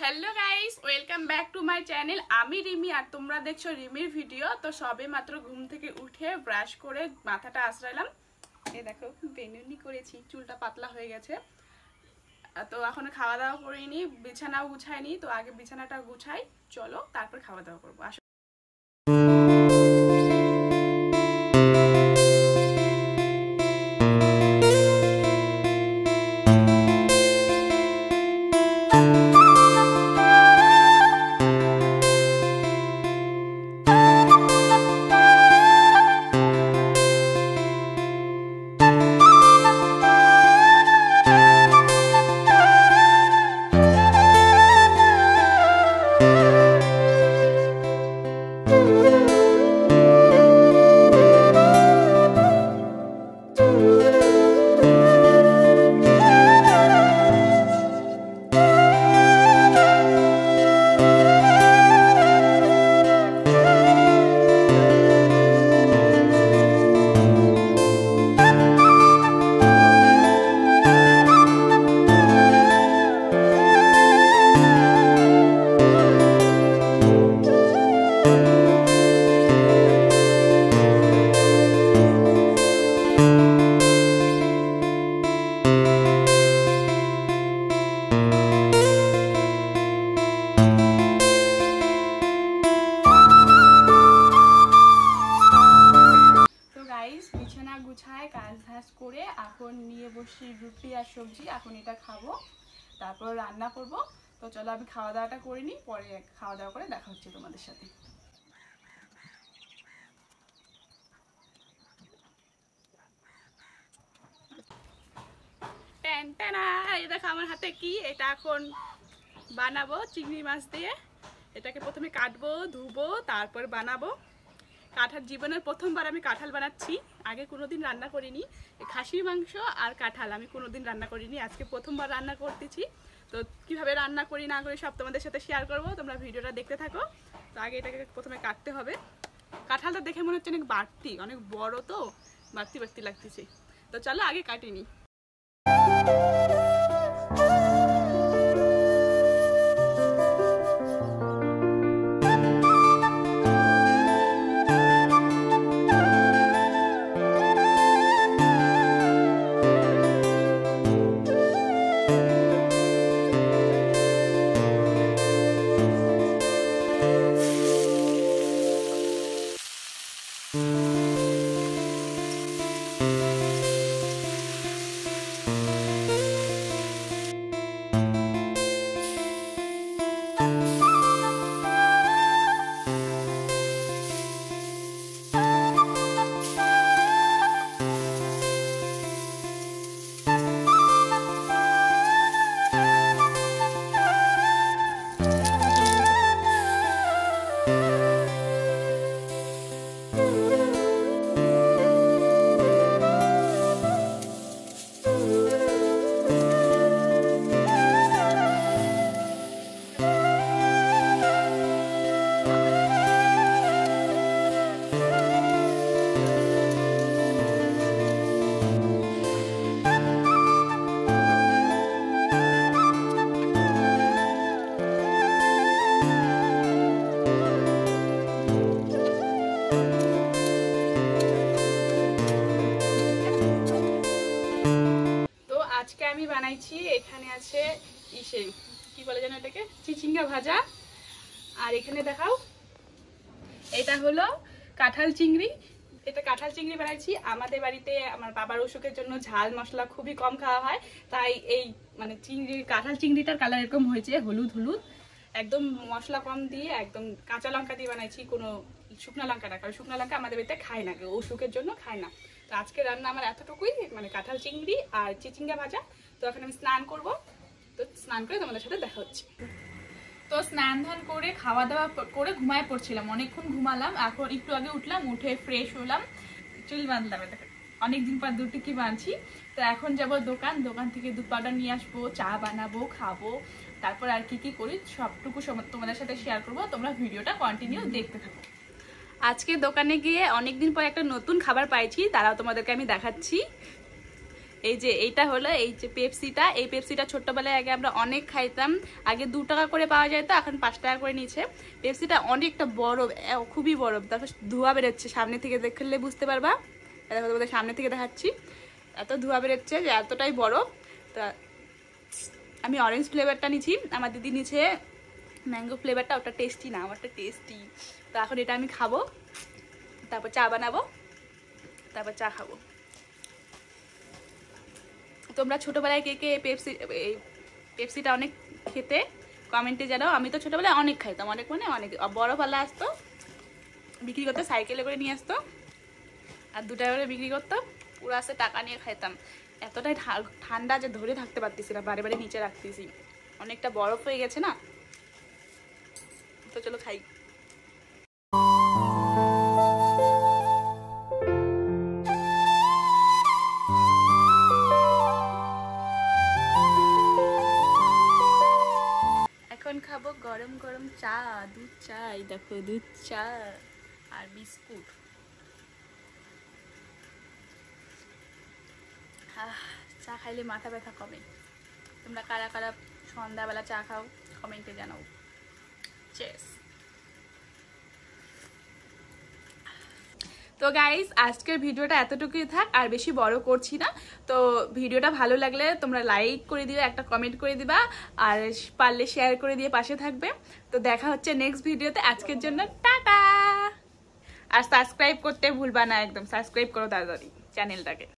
Hello guys welcome back to my channel आमी रिमी और তোমরা দেখছো রিমির ভিডিও। তো সবে মাত্র ঘুম থেকে উঠে ব্রাশ করে মাথাটা আঁচড়ালাম। এই দেখো বেনুনি করেছি, চুলটা পাতলা হয়ে গেছে। তো এখনো খাওয়া দাওয়া করিনি, বিছানাও গুছাইনি। তো আগে বিছানাটা গুছাই, চলো তারপর খাওয়া দাওয়া করবো। আসো। বিছানা গুছায় কাজ ধাজ করে এখন নিয়ে বসি রুটি আর সবজি। এখন এটা খাবো, তারপর রান্না করব। তো চলো আমি খাওয়া দাওয়াটা করে নিই, পরে খাওয়া দাওয়া করে দেখা হচ্ছে তোমাদের সাথে। এই দেখো আমার হাতে কি, এটা এখন বানাবো চিংড়ি মাছ দিয়ে। এটাকে প্রথমে কাটবো, ধুবো, তারপর বানাবো। কাঁঠাল জীবনের প্রথমবার আমি কাঁঠাল বানাচ্ছি, আগে কোনোদিন রান্না করিনি। খাসির মাংস আর কাঁঠাল আমি কোনোদিন রান্না করিনি, আজকে প্রথমবার রান্না করতেছি। তো কিভাবে রান্না করি না করি সব তোমাদের সাথে শেয়ার করব, তোমরা ভিডিওটা দেখতে থাকো। তো আগে এটাকে প্রথমে কাটতে হবে। কাঁঠালটা দেখে মনে হচ্ছে অনেক বাড়তি, অনেক বড়, তো বাড়তি বাড়তি লাগতেছে। তো চলো আগে কাটিনি। আজকে আমি বানাইছি, এখানে আছে ইসে কি বলে জানো এটাকে, চিচিঙ্গা ভাজা। আর এখানে দেখাও, এটা হলো কাঁঠাল চিংড়ি। এটা কাঁঠাল চিংড়ি বানাইছি। আমাদের বাড়িতে আমার বাবার অসুখের জন্য ঝাল মশলা খুবই কম খাওয়া হয়, তাই এই মানে কাঁঠাল চিংড়িটার কালার এরকম হয়েছে, হলুদ হলুদ, একদম মশলা কম দিয়ে, একদম কাঁচা লঙ্কা দিয়ে বানাইছি, কোনো শুকনো লঙ্কা না, কারণ শুকনো লঙ্কা আমাদের বাড়িতে খায় না, অসুখের জন্য খায় না। তো আজকে রান্না আমার এতটুকুই, মানে কাঁঠাল চিংড়ি আর চিচিঙ্গা ভাজা। তো এখন আমি স্নান করব, তো স্নান করে তোমাদের সাথে দেখা হচ্ছে। তো স্নান ধান করে খাওয়া দাওয়া করে ঘুমায় পড়ছিলাম, অনেকক্ষণ ঘুমালাম। এখন একটু আগে উঠলাম, উঠে ফ্রেশ হলাম, চুল বাঁধলাম। অনেকদিন পর দুধ কি বাঁধছি। তো এখন যাব দোকান থেকে দুধ পাউডার নিয়ে আসবো, চা বানাবো, খাবো, তারপর আর কি করি সবটুকু তোমাদের সাথে শেয়ার করবো। তোমরা ভিডিওটা কন্টিনিউ দেখতে থাকো। আজকে দোকানে গিয়ে অনেকদিন পর একটা নতুন খাবার পাইছি, তারাও তোমাদেরকে আমি দেখাচ্ছি। এই যে এইটা হলো এই যে পেপসিটা, এই পেপসিটা ছোট্টবেলায় আগে আমরা অনেক খাইতাম। আগে 2 টাকা করে পাওয়া যায়, তো এখন 5 টাকা করে নিচ্ছে। পেপসিটা অনেকটা বড়, খুবই বড়। তারপর ধোঁয়া বেরোচ্ছে, সামনে থেকে দেখলে বুঝতে পারবা। দেখো তোমাদের সামনে থেকে দেখাচ্ছি, এত ধোঁয়া বেরোচ্ছে যে এতটাই বড়। তা আমি অরেঞ্জ ফ্লেভারটা নিচ্ছি, আমার দিদি নিচ্ছে ম্যাঙ্গো ফ্লেভারটা। ওটা টেস্টি না, আমারটা টেস্টি। তো এখন এটা আমি খাবো, তারপর চা বানাবো, তারপর চা খাবো। তোমরা ছোটবেলায় কে কে পেপসিটা অনেক খেতে কমেন্টে জানাও। আমি তো ছোটবেলায় অনেক খাইতাম, অনেক মানে অনেক। বড় পাল্লা আসতো বিক্রি করতে, সাইকেলে করে নিয়ে আসতো, আর 2 টাকা করে বিক্রি করতো। পুরো আসে টাকা নিয়ে খাইতাম। এতটাই ঠান্ডা যে ধরে থাকতে পারতেছি না, বারে বারে নিচে রাখতেছি, অনেকটা বরফ হয়ে গেছে না। তো চলো খাই। এখন খাবো গরম গরম চা, দুধ চা। এই দেখো দুধ চা আর বিস্কুট। চা খাইলে মাথা ব্যথা কমে। তোমরা কারা কারা সন্ধ্যাবেলা চা খাও কমেন্টে জানাও। চেস। তো গাইস, আজকের ভিডিওটা এতটুকুই থাক, আর বেশি বড় করছি না। তো ভিডিওটা ভালো লাগলে তোমরা লাইক করে দিও, একটা কমেন্ট করে দিবা, আর পারলে শেয়ার করে দিয়ে পাশে থাকবে। তো দেখা হচ্ছে নেক্সট ভিডিওতে। আজকের জন্য টাটা। আর সাবস্ক্রাইব করতে ভুলবা না, একদম সাবস্ক্রাইব করো তাড়াতাড়ি চ্যানেলটাকে।